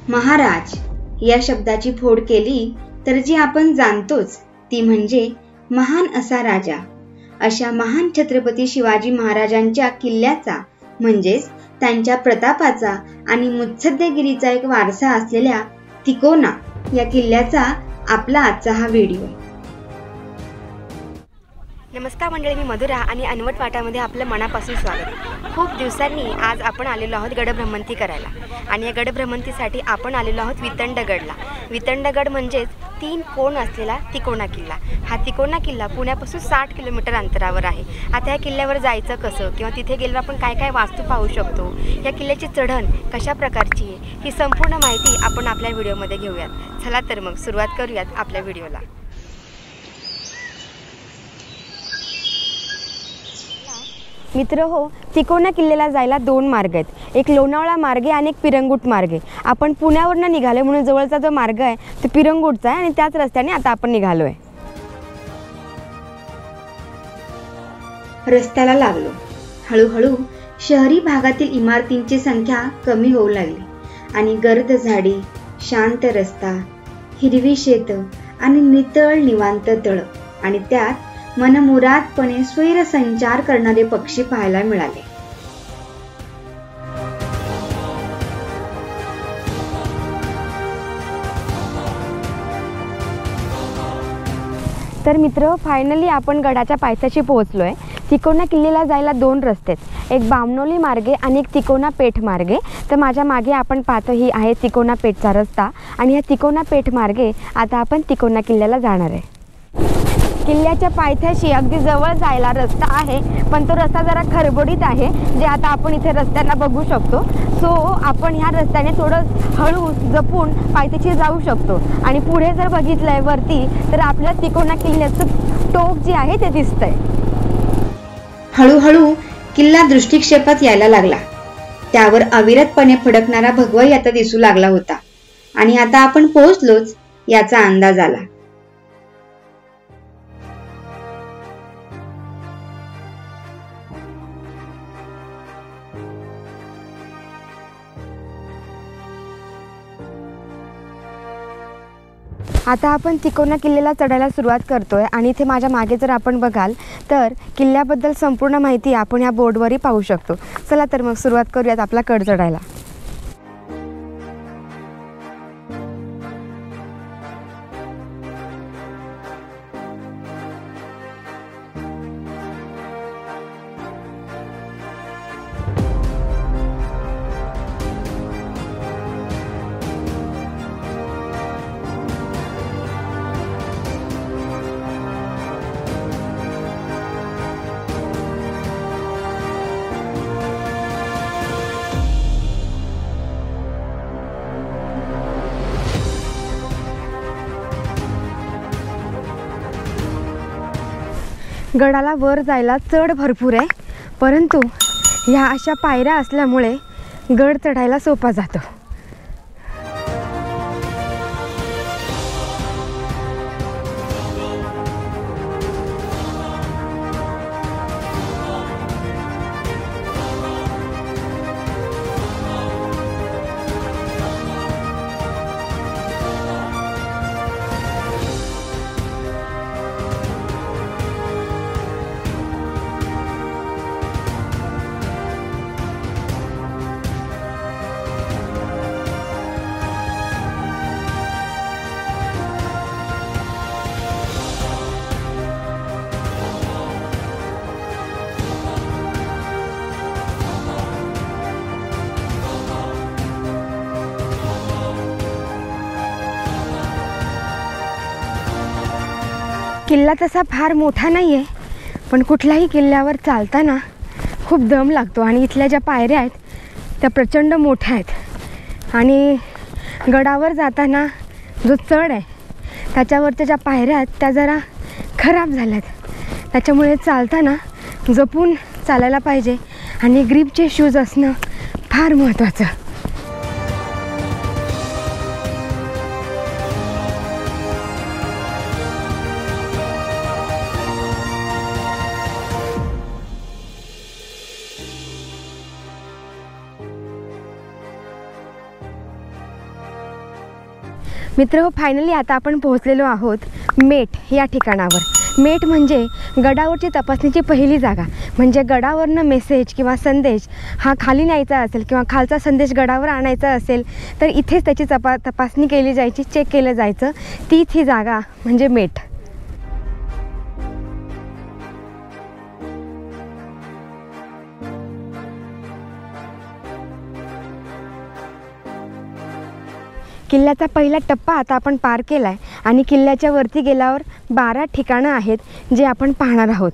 महाराज या शब्दाची फोड केली तर जी आपण जाणतोच ती म्हणजे महान असा राजा. अशा महान छत्रपती शिवाजी महाराजांच्या किल्ल्याचा म्हणजेच त्यांच्या प्रतापाचा आणि मुत्सद्देगिरीचा एक वारसा असलेल्या तिकोना या किल्ल्याचा आपला आजचा हा व्हिडिओ. नमस्कार मंडळी, मी मधुरा आणि अनवट वाटामध्ये आपलं मनापासून स्वागत. खूप दिवसांनी आज आपण आलेलो आहोत गडभ्रमंती करायला आणि या गडभ्रमंतीसाठी आपण आलेलो आहोत वितंडगडला. वितंडगड म्हणजेच 3 कोण असलेला तिकोना किल्ला. हा तिकोना किल्ला पुण्यापासून 60 किलोमीटर अंतरावर आहे. आता या किल्ल्यावर जायचं कसं किंवा तिथे गेल्यावर आपण काय काय वास्तू पाहू शकतो, या किल्ल्याची चढण कशा प्रकारची आहे, ही संपूर्ण माहिती आपण आपल्या व्हिडिओमध्ये घेऊयात. चला तर मग सुरुवात करूयात आपल्या व्हिडिओला. मित्र हो, तिकोना किल्ल्याला जायला 2 मार्ग आहेत. एक लोणावळा मार्गे आणि एक पिरंगुट मार्गे. आपण पुण्यावरनं निघालो म्हणून जवळचा जो मार्ग आहे तो पिरंगुटचा आहे आणि त्याच रस्त्याने आता आपण निघालो आहे. रस्त्याला लागलो. हळूहळू शहरी भागातील इमारतींची संख्या कमी होऊ लागली आणि गर्द झाडी, शांत रस्ता, हिरवी शेत आणि नितळ निवांत तळ आणि त्यात मनमुरादपणे स्वैर संचार करणारे पक्षी पाहायला मिळाले. तर मित्र, फायनली आपण गडाच्या पायथ्याशी पोहोचलोय. तिकोना किल्ल्याला जायला 2 रस्ते आहेत, एक बामणोली मार्गे आणि एक तिकोना पेठ मार्गे. तर माझ्या मागे आपण पाहतो ही आहे तिकोना पेठचा रस्ता आणि या तिकोना पेठ मार्गे आता आपण तिकोना किल्ल्याला जाणार आहे. किल्ल्याच्या पायथ्याशी अगदी जवळ जायला रस्ता आहे, पण तो रस्ता जरा खडबडीत आहे, जे आता आपण इथे रस्त्यांना बघू शकतो. सो आपण ह्या रस्त्याने थोडं हळू जपून पायथ्याशी जाऊ शकतो आणि पुढे जर बघितलंय वरती तर आपल्या तिकोना किल्ल्याचं टोक जे आहे ते दिसतंय. हळूहळू किल्ला दृष्टिक्षेपात यायला लागला. त्यावर अविरतपणे फडकणारा भगवाही आता दिसू लागला होता आणि आता आपण पोहोचलोच याचा अंदाज आला. आता आपण तिकोना किल्ल्याला चढायला सुरुवात करतोय आणि इथे माझ्या मागे जर आपण बघाल तर किल्ल्याबद्दल संपूर्ण माहिती आपण या बोर्डवरही पाहू शकतो. चला तर मग सुरुवात करूयात आपला गड चढायला. गडाला वर जायला चढ भरपूर आहे, परंतु ह्या अशा पायऱ्या असल्यामुळे गड चढायला सोपा जातो. किल्ला तसा फार मोठा नाही आहे, पण कुठल्याही किल्ल्यावर चालताना खूप दम लागतो आणि इथल्या ज्या पायऱ्या आहेत त्या प्रचंड मोठ्या आहेत आणि गडावर जाताना जो चढ आहे त्याच्यावरच्या ज्या पायऱ्या आहेत त्या जरा खराब झाल्या आहेत. त्याच्यामुळे चालताना जपून चालायला पाहिजे आणि ग्रीपचे शूज असणं फार महत्त्वाचं. मित्र, फायनली आता आपण पोहोचलेलो आहोत मेट या ठिकाणावर. मेट म्हणजे गडावरची तपासणीची पहिली जागा. म्हणजे गडावरनं मेसेज किंवा संदेश हा खाली न्यायचा असेल किंवा खालचा संदेश गडावर आणायचा असेल तर इथेच त्याची तपासणी केली जायची, चेक केलं जायचं. तीच ही जागा म्हणजे मेट. किल्ल्याचा पहिला टप्पा आता आपण पार केला आहे आणि किल्ल्याच्या वरती गेल्यावर 12 ठिकाणं आहेत जे आपण पाहणार आहोत.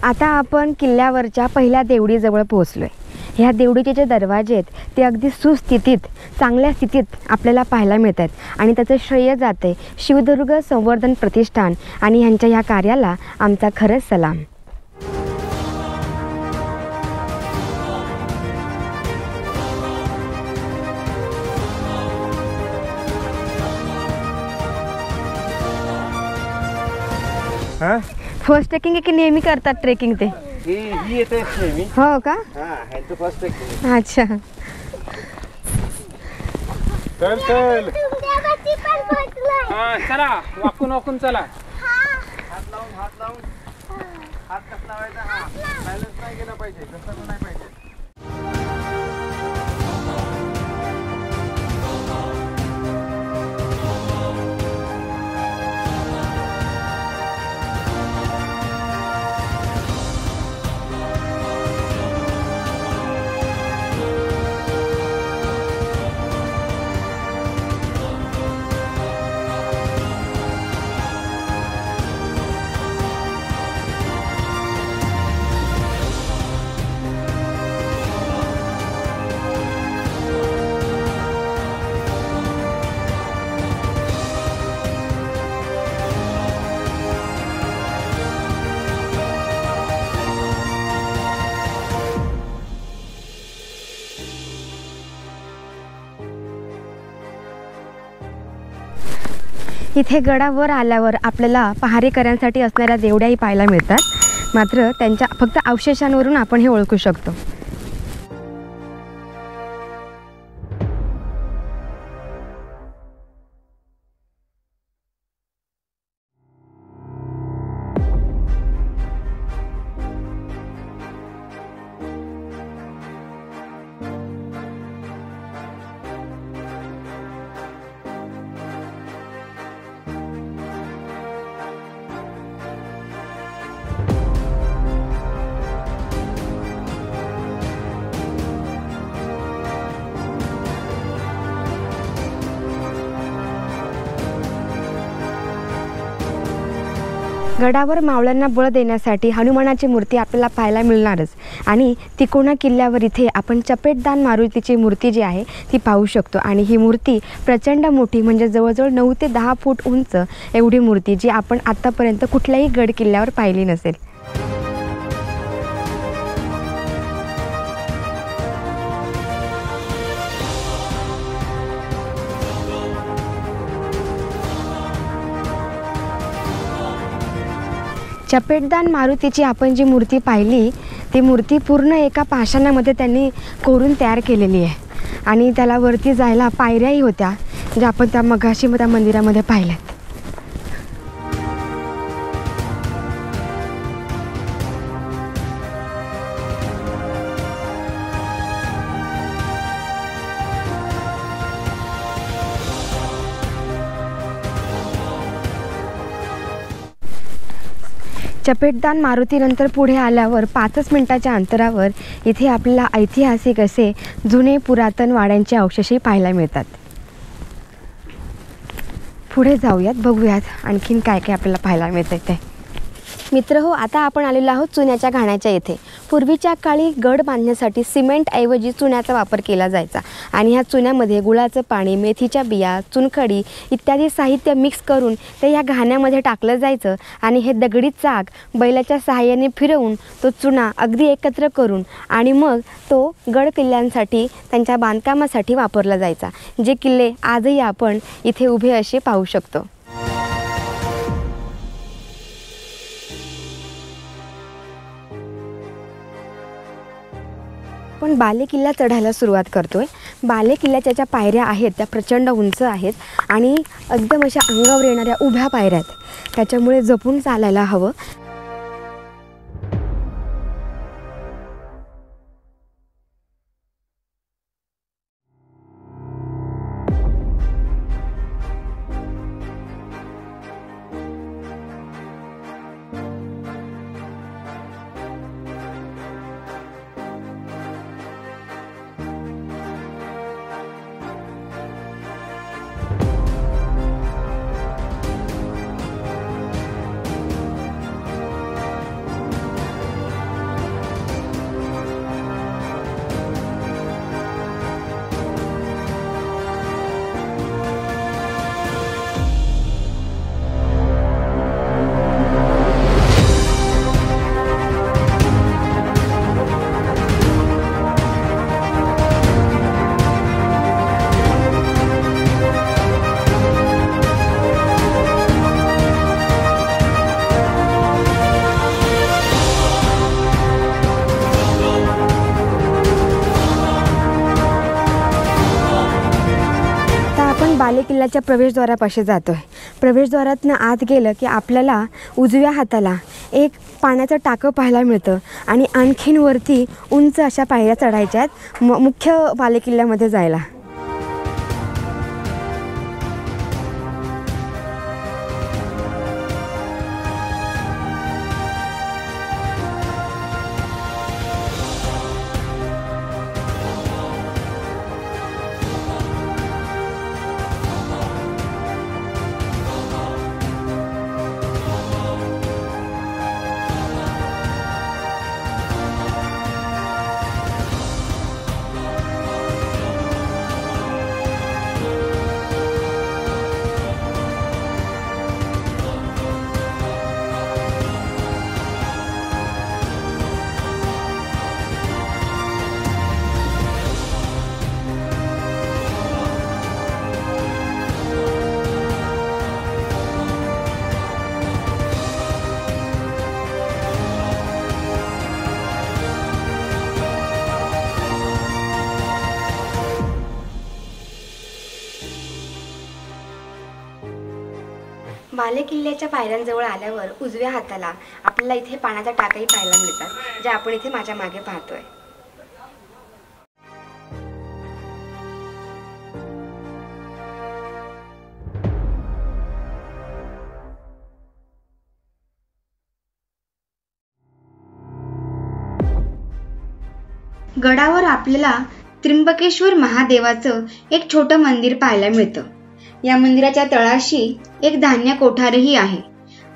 आता आपण किल्ल्यावरच्या पहिल्या देवडीजवळ पोहोचलो आहे. ह्या देवडीचे जे दरवाजे आहेत ते अगदी सुस्थितीत, चांगल्या स्थितीत आपल्याला पाहायला मिळत आहेत आणि त्याचं श्रेय जाते शिवदुर्ग संवर्धन प्रतिष्ठान आणि ह्यांच्या ह्या कार्याला आमचा खरंच सलाम. फर्स्ट ट्रेकिंग की नेहमी करतात ट्रेकिंग ते? ही येते नेहमी. हो का? हां, ह्यांचं फर्स्ट ट्रेकिंग. अच्छा. चल चल. हां, चला वाकून वाकून चला. हात लावून हात कसं लावायचा? हां, बॅलन्स नाही गेला पाहिजे, कसं नाही पाहिजे. इथे गडावर आल्यावर आपल्याला पहारेकऱ्यांसाठी असणाऱ्या देवड्याही पाहायला मिळतात. मात्र त्यांच्या फक्त अवशेषांवरून आपण हे ओळखू शकतो. गडावर मावळ्यांना बळ देण्यासाठी हनुमानाची मूर्ती आपल्याला पाहायला मिळणारच. आणि तिकोना किल्ल्यावर इथे आपण चपेटदान मारुतीची मूर्ती जी आहे ती पाहू शकतो. आणि ही मूर्ती प्रचंड मोठी, म्हणजे जवळजवळ 9 ते 10 फूट उंच एवढी मूर्ती, जी आपण आत्तापर्यंत कुठल्याही गड किल्ल्यावर पाहिली नसेल. चपेटदान मारुतीची आपण जी मूर्ती पाहिली ती मूर्ती पूर्ण एका पाषाणामध्ये त्यांनी कोरून तयार केलेली आहे. आणि त्याला वरती जायला पायऱ्याही होत्या, ज्या आपण त्या मगाशी त्या मंदिरामध्ये पाहिल्यात. चपेटदान मारुतीनंतर पुढे आल्यावर 5 मिनिटाच्या अंतरावर इथे आपल्याला ऐतिहासिक असे जुने पुरातन वाड्यांचे अवशेषही पाहायला मिळतात. पुढे जाऊयात, बघूयात आणखीन काय काय आपल्याला पाहायला मिळतं ते. मित्र हो, आता आपण आलेलो आहोत चुन्याच्या घाण्याच्या इथे. पूर्वीच्या काळी गड बांधण्यासाठी सिमेंटऐवजी चुन्याचा वापर केला जायचा आणि ह्या चुन्यामध्ये गुळाचं पाणी, मेथीच्या बिया, चुनखडी इत्यादी साहित्य मिक्स करून ते ह्या घाण्यामध्ये टाकलं जायचं आणि हे दगडी चाक बैलाच्या सहाय्याने फिरवून तो चुना अगदी एकत्र करून आणि मग तो गड किल्ल्यांसाठी त्यांच्या बांधकामासाठी वापरला जायचा, जे किल्ले आजही आपण इथे उभे असे पाहू शकतो. आपण बाले किल्ला चढायला सुरुवात करतोय. बाले किल्ल्याच्या ज्या पायऱ्या आहेत त्या प्रचंड उंच आहेत आणि एकदम अशा अंगावर येणाऱ्या उभ्या पायऱ्या आहेत, त्याच्यामुळे जपून चालायला हवं. बाले किल्ल्याच्या प्रवेशद्वारापाशी जातोय. प्रवेशद्वारातनं आत गेलं की आपल्याला उजव्या हाताला एक पाण्याचं टाकं पाहायला मिळतं आणि आणखीन वरती उंच अशा पायऱ्या चढायच्या आहेत मुख्य बाले किल्ल्यामध्ये जायला. बाले किल्ल्याच्या पायऱ्यांजवळ आल्यावर उजव्या हाताला आपल्याला इथे पाण्याचा टाकाही पाहायला मिळतात, जे आपण इथे माझ्या मागे पाहतोय. गडावर आपल्याला त्र्यंबकेश्वर महादेवाचं एक छोटं मंदिर पाहायला मिळतं. या मंदिराच्या तळाशी एक धान्य कोठारही आहे.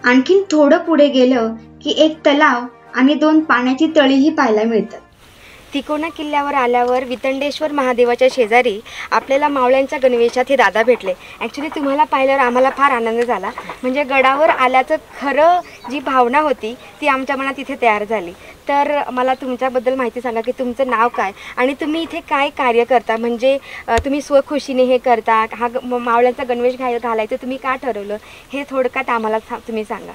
आणखीन थोडं पुढे गेलं की एक तलाव आणि 2 पाण्याची तळीही पाहायला मिळतात. तिकोना किल्ल्यावर आल्यावर वितंडेश्वर महादेवाच्या शेजारी आपल्याला मावळ्यांच्या गणवेशात हे दादा भेटले. ॲक्च्युली तुम्हाला पाहिल्यावर आम्हाला फार आनंद झाला. म्हणजे गडावर आल्याचं खरं जी भावना होती ती आमच्या मनात इथे तयार झाली. तर मला तुमच्याबद्दल माहिती सांगा की तुमचं नाव काय आणि तुम्ही इथे काय कार्य करता. म्हणजे तुम्ही स्वखुशीने हे करता, हा मावळ्यांचा गणवेश घालायचं तुम्ही का ठरवलं, हे थोडक्यात आम्हाला तुम्ही सांगा.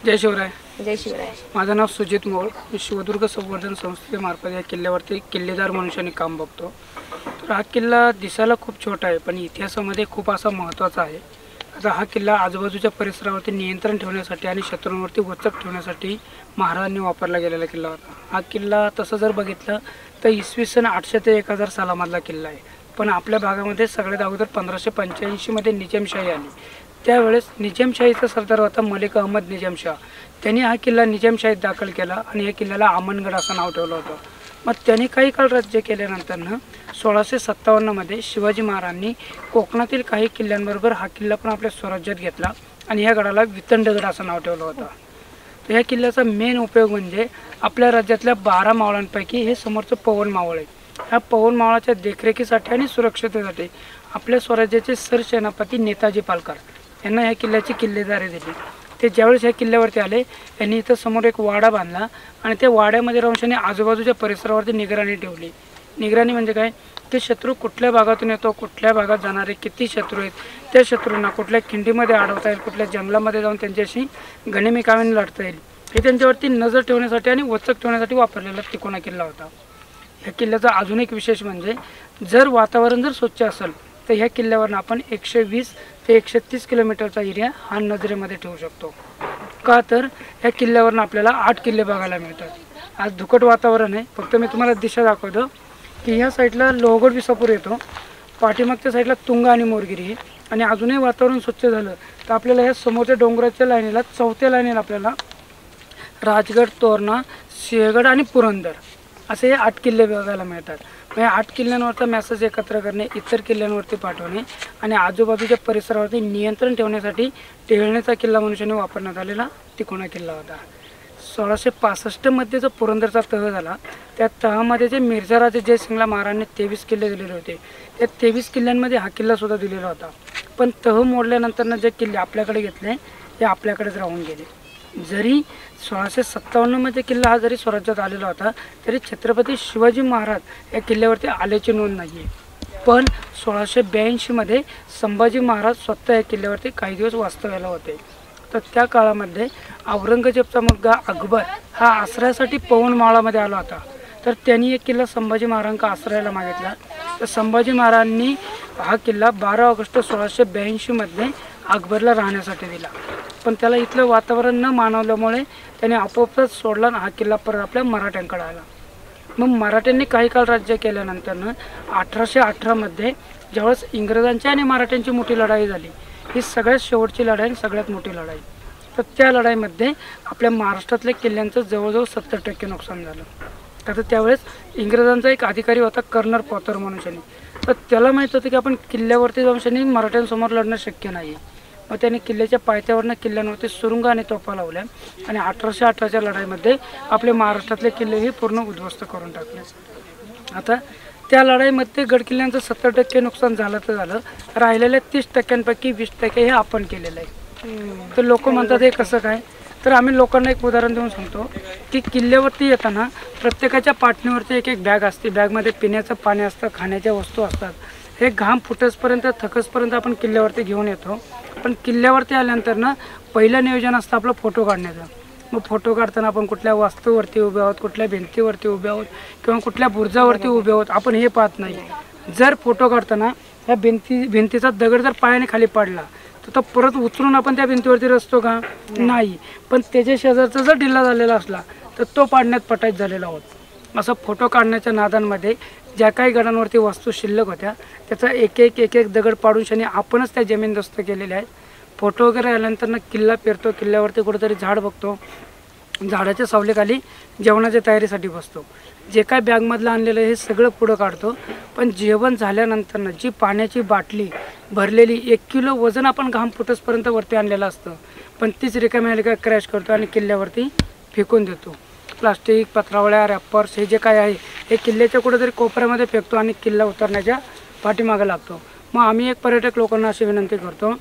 जय शिवराय. जय शिवराय. माझं नाव सुजित मोळ. मी शिवदुर्ग संवर्धन संस्थेमार्फत या किल्ल्यावरती किल्लेदार मनुष्याने काम बघतो. तर हा किल्ला दिसायला खूप छोटा आहे पण इतिहासामध्ये खूप असा महत्त्वाचा आहे. आता हा किल्ला आजूबाजूच्या परिसरावरती नियंत्रण ठेवण्यासाठी आणि शत्रूंवरती वचक ठेवण्यासाठी महाराजांनी वापरला गेलेला किल्ला होता. हा किल्ला तसं जर बघितलं तर इसवी सन 800 ते 1000 सालामधला किल्ला आहे. पण आपल्या भागामध्ये सगळ्यात अगोदर 1585 निजामशाही आली. त्यावेळेस निजामशाहीचा सरदार होता मलिक अहमद निजामशाह. त्यांनी हा किल्ला निजामशाहीत दाखल केला आणि या किल्ल्याला अमनगड असं नाव ठेवलं होतं. मग त्यांनी काही काळ राज्य केल्यानंतरनं 1657 शिवाजी महाराजांनी कोकणातील काही किल्ल्यांबरोबर हा किल्ला पण आपल्या स्वराज्यात घेतला आणि या गडाला वितंडगड असं नाव ठेवलं होतं. तर ह्या किल्ल्याचा मेन उपयोग म्हणजे आपल्या राज्यातल्या 12 मावळांपैकी हे समोरचं पवन मावळ आहे. ह्या पवन मावळाच्या देखरेखीसाठी आणि सुरक्षतेसाठी आपल्या स्वराज्याचे सरसेनापती नेताजी पालकर यांना ह्या किल्ल्याची किल्लेदारी दिली. ते ज्यावेळेस ह्या किल्ल्यावरती आले यांनी इथं समोर एक वाडा बांधला आणि त्या वाड्यामध्ये राहून त्यांनी आजूबाजूच्या परिसरावरती निगराणी ठेवली. निगराणी म्हणजे काय, की शत्रू कुठल्या भागातून येतो, कुठल्या भागात जाणारे किती शत्रू आहेत, त्या शत्रूंना कुठल्या खिंडीमध्ये अडवता येईल, कुठल्या जंगलामध्ये जाऊन त्यांच्याशी गनिमी लढता येईल, हे त्यांच्यावरती नजर ठेवण्यासाठी आणि वचक ठेवण्यासाठी वापरलेला तिकोना किल्ला होता. ह्या किल्ल्याचा अजून एक विशेष म्हणजे जर वातावरण जर स्वच्छ असेल तर ह्या किल्ल्यावरून आपण 120 ते 130 किलोमीटरचा एरिया हा नजरेमध्ये ठेवू शकतो. का तर ह्या किल्ल्यावरून आपल्याला 8 किल्ले बघायला मिळतात. आज धुकट वातावरण आहे, फक्त मी तुम्हाला दिशा दाखवतो की ह्या साईडला लोहगड विसापूर येतो, पाठीमागच्या साईडला तुंगा आणि मोरगिरी आहे. आणि अजूनही वातावरण स्वच्छ झालं तर आपल्याला ह्या समोरच्या डोंगराच्या लाईनीला 4थ्या लाईनीला आपल्याला राजगड, तोरणा, सिंहगड आणि पुरंदर असे हे 8 किल्ले बघायला मिळतात. मग या 8 किल्ल्यांवरचा मेसेज एकत्र करणे, इतर किल्ल्यांवरती पाठवणे आणि आजूबाजूच्या परिसरावरती नियंत्रण ठेवण्यासाठी टेहळणीचा किल्ला मनुष्याने वापरण्यात आलेला तिकोना किल्ला होता. 1665 मध्ये जो पुरंदरचा तह झाला त्या तहामध्ये जे मिर्झाराजे जयसिंगला महाराजांनी 23 किल्ले दिलेले होते, त्या 23 किल्ल्यांमध्ये हा किल्ला सुद्धा दिलेला होता. पण तह मोडल्यानंतर जे किल्ले आपल्याकडे घेतले ते आपल्याकडेच राहून गेले. जरी 1657 मध्ये किल्ला हा जरी स्वराज्यात आलेला होता तरी छत्रपती शिवाजी महाराज या किल्ल्यावरती आल्याची नोंद नाही आहे. पण 1682 मध्ये संभाजी महाराज स्वतः या किल्ल्यावरती काही दिवस वास्तव्याला होते. तर त्या काळामध्ये औरंगजेबचा मुलगा अकबर हा आश्रयासाठी पवन मावळामध्ये आला होता. तर त्यांनी एक किल्ला संभाजी महाराजांना आश्रयाला मागितला. तर संभाजी महाराजांनी हा किल्ला 12 ऑगस्ट 1682 मध्ये अकबरला राहण्यासाठी दिला. पण त्याला इथलं वातावरण न मानवल्यामुळे त्याने आपोआपच सोडला आणि हा किल्ला परत आपल्या मराठ्यांकडे आला. मग मराठ्यांनी काही काळ राज्य केल्यानंतर 1818 मध्ये ज्यावेळेस इंग्रजांची आणि मराठ्यांची मोठी लढाई झाली, ही सगळ्यात शेवटची लढाई आणि सगळ्यात मोठी लढाई. तर त्या लढाईमध्ये आपल्या महाराष्ट्रातल्या किल्ल्यांचं जवळजवळ 70% नुकसान झालं. तर त्यावेळेस इंग्रजांचा एक अधिकारी होता कर्नल पॉटर मनुष्याने. तर त्याला माहीत होतं की आपण किल्ल्यावरती जाऊन शनी मराठ्यांसमोर लढणं शक्य नाही. मग त्याने किल्ल्याच्या पायथ्यावरनं किल्ल्यांवरती सुरुंग आणि तोफा लावल्या आणि 1818च्या लढाईमध्ये आपले महाराष्ट्रातले किल्ले हे पूर्ण उद्ध्वस्त करून टाकले. आता त्या लढाईमध्ये गडकिल्ल्यांचं 70% नुकसान झालं तर झालं, राहिलेल्या 30%पैकी 20% हे आपण केलेलं आहे. तर लोक म्हणतात हे कसं काय, तर आम्ही लोकांना एक उदाहरण देऊन सांगतो की किल्ल्यावरती येताना प्रत्येकाच्या पाटणीवरती एक एक बॅग असते. बॅगमध्ये पिण्याचं पाणी असतं, खाण्याच्या वस्तू असतात. हे घाम फुटसपर्यंत थकसपर्यंत आपण किल्ल्यावरती घेऊन येतो. पण किल्ल्यावरती आल्यानंतर पहिलं नियोजन असतं आपलं फोटो काढण्याचं. मग फोटो काढताना आपण कुठल्या वास्तूवरती उभे आहोत, कुठल्या भिंतीवरती उभे आहोत किंवा कुठल्या बुर्जावरती उभे आहोत आपण हे पाहत नाही. जर फोटो काढताना ह्या भिंतीचा दगड जर पायाने खाली पडला तर तो परत उचलून आपण त्या भिंतीवरती रचतो का, नाही. पण त्याच्या शेजारचा जर ढिल्ला झालेला असला तर तो पाडण्यात पटाईत झालेला आहोत. असं फोटो काढण्याच्या नादांमध्ये ज्या काही गडांवरती वस्तू शिल्लक होत्या त्याचा एक एक दगड पाडून शनी आपणच त्या जमीनदोस्त केलेल्या आहेत. फोटो वगैरे आल्यानंतर किल्ला पेरतो, किल्ल्यावरती कुठेतरी झाड बघतो, झाडाच्या सावलीखाली जेवणाच्या तयारीसाठी बसतो. जे काय बॅगमधलं आणलेलं हे सगळं पुढं काढतो. पण जेवण झाल्यानंतर जी पाण्याची बाटली भरलेली 1 किलो वजन आपण घाम फुटसपर्यंत वरती आणलेलं असतं, पण तीच रिकाम्या क्रॅश करतो आणि किल्ल्यावरती फेकून देतो. प्लास्टिक, पत्रावळ्या, रॅपर्स हे जे काय आहे हे किल्ल्याच्या कुठेतरी कोपऱ्यामध्ये फेकतो आणि किल्ला उतरण्याच्या पाठीमागे लागतो. मग आम्ही एक पर्यटक लोकांना अशी विनंती करतो,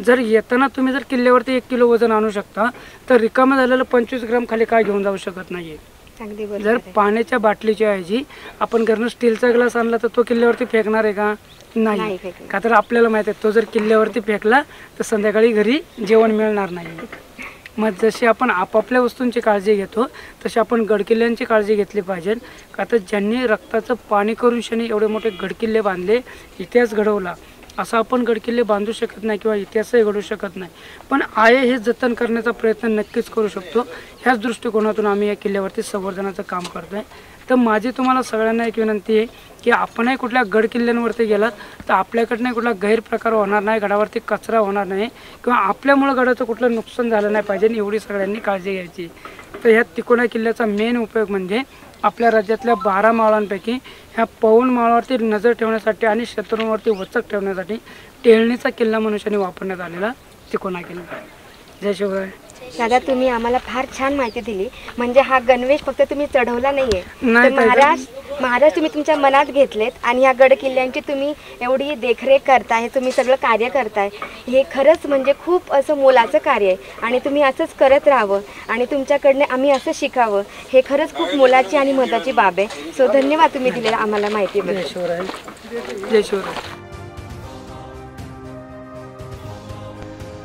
जर येताना तुम्ही जर किल्ल्यावरती 1 किलो वजन आणू शकता तर रिकामं झालेलं 25 ग्राम खाली काय घेऊन जाऊ शकत नाही आहे. जर पाण्याच्या बाटलीच्या ऐवजी आपण घरनं स्टीलचा ग्लास आणला तर तो किल्ल्यावरती फेकणार आहे का, नाही. का तर आपल्याला माहिती आहे तो जर किल्ल्यावरती फेकला तर संध्याकाळी घरी जेवण मिळणार नाही. मग जशी आपण आपापल्या वस्तूंची काळजी घेतो तशी आपण गडकिल्ल्यांची काळजी घेतली पाहिजे. का तर ज्यांनी रक्ताचं पाणी करून शनी एवढे मोठे गडकिल्ले बांधले, इतिहास घडवला, असं आपण गडकिल्ले बांधू शकत नाही किंवा इतिहासही घडवू शकत नाही. पण आहे हे जतन करण्याचा प्रयत्न नक्कीच करू शकतो. ह्याच दृष्टिकोनातून आम्ही या किल्ल्यावरती संवर्धनाचं काम करतो आहे. तर माझी तुम्हाला सगळ्यांना एक विनंती आहे की आपणही कुठल्या गडकिल्ल्यांवरती गेलात तर आपल्याकडनं कुठला गैरप्रकार होणार नाही, गडावरती कचरा होणार नाही किंवा आपल्यामुळं गडाचं कुठलं नुकसान झालं नाही पाहिजे, एवढी सगळ्यांनी काळजी घ्यायची. तर ह्या तिकोना किल्ल्याचा मेन उपयोग म्हणजे आपल्या राज्यातल्या 12 मावळांपैकी ह्या पवन मावळावरती नजर ठेवण्यासाठी आणि शत्रूंवरती वचक ठेवण्यासाठी टेहळणीचा किल्ला मनुष्याने वापरण्यात आलेला तिकोना किल्ला. जय शिवराय. दादा, तुम्ही आम्हाला फार छान माहिती दिली. म्हणजे हा गणवेश फक्त तुम्ही चढवला नाहीये, नाही, तर महाराज तुम्ही तुमच्या मनात घेतलेत आणि ह्या गड किल्ल्यांची तुम्ही एवढी देखरेख करताय, तुम्ही सगळं कार्य करताय. हे खरंच म्हणजे खूप असं मोलाचं कार्य आहे आणि तुम्ही असंच करत राहावं आणि तुमच्याकडनं आम्ही असं शिकावं. हे खरंच खूप मोलाची आणि महत्त्वाची बाब आहे. सो धन्यवाद तुम्ही दिलेला आम्हाला माहिती. जय शिवराय.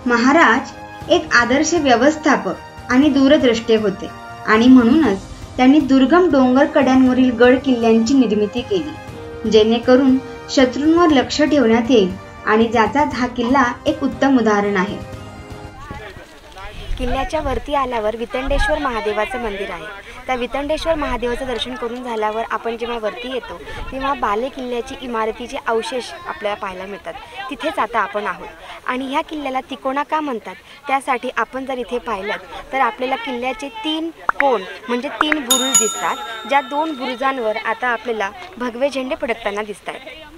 महाराज एक आदर्श व्यवस्थापक आणि दूरदृष्टे होते आणि म्हणूनच त्यांनी दुर्गम डोंगर कड्यांवरील गड किल्ल्यांची निर्मिती केली, जेणेकरून शत्रूंवर लक्ष ठेवण्यात येईल आणि ज्याचाच हा किल्ला एक उत्तम उदाहरण आहे. किल्ल्याच्या वरती आल्यावर वितंडेश्वर महादेवाचं मंदिर आहे. त्या वितंडेश्वर महादेवाचं दर्शन करून झाल्यावर आपण जेव्हा वरती येतो तेव्हा बाले किल्ल्याची इमारतीचे अवशेष आपल्याला पाहायला मिळतात. तिथेच आता आपण आहोत आणि ह्या किल्ल्याला तिकोणा का म्हणतात त्यासाठी आपण जर इथे पाहिलं तर आपल्याला किल्ल्याचे 3 कोन म्हणजे 3 बुरुज दिसतात, ज्या 2 बुरुजांवर आता आपल्याला भगवे झेंडे फडकताना दिसत आहेत.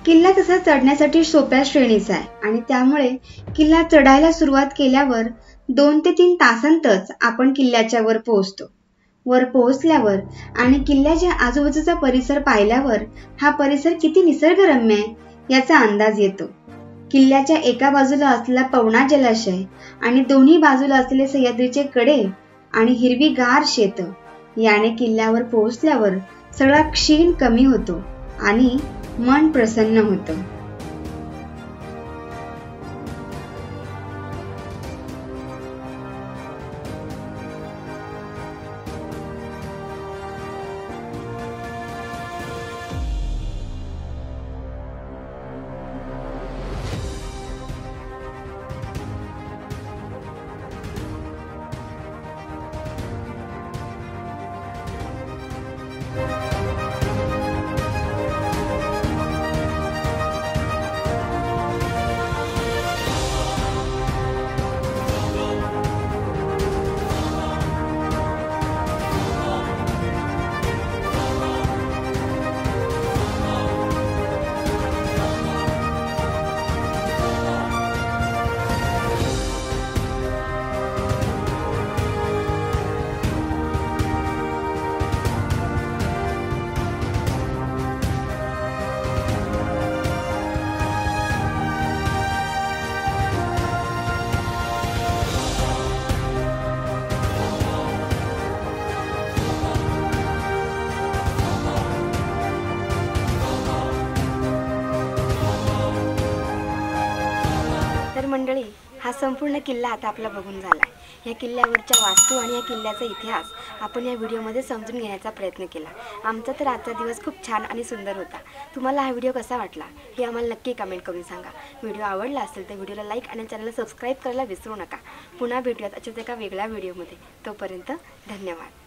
किल्ला तसा चढण्यासाठी सोप्या श्रेणीचा आहे आणि त्यामुळे किल्ला चढायला सुरुवात केल्यावर 2 ते 3 तासांतच आपण किल्ल्याच्या वर पोहोचतो. वर पोहोचल्यावर आणि किल्ल्याच्या आजूबाजूचा परिसर पाहिल्यावर हा परिसर किती निसर्गरम्य आहे याचा अंदाज येतो. किल्ल्याच्या एका बाजूला असलेला पवना जलाशय आणि दोन्ही बाजूला असलेले सह्याद्रीचे कडे आणि हिरवीगार शेत याने किल्ल्यावर पोहोचल्यावर सगळा क्षीण कमी होतो आणि मन प्रसन्न होतं. मंडळी, हा संपूर्ण किल्ला आता आपला बघून झाला आहे. या किल्ल्यावरच्या वास्तू आणि या किल्ल्याचा इतिहास आपण या व्हिडिओमध्ये समजून घेण्याचा प्रयत्न केला. आमचा तर आजचा दिवस खूप छान आणि सुंदर होता. तुम्हाला हा व्हिडिओ कसा वाटला हे आम्हाला नक्की कमेंट करून सांगा. व्हिडिओ आवडला असेल तर व्हिडिओला लाईक आणि चॅनलला सबस्क्राईब करायला विसरू नका. पुन्हा भेटूयात अशाच एका वेगळ्या व्हिडिओमध्ये. तोपर्यंत धन्यवाद.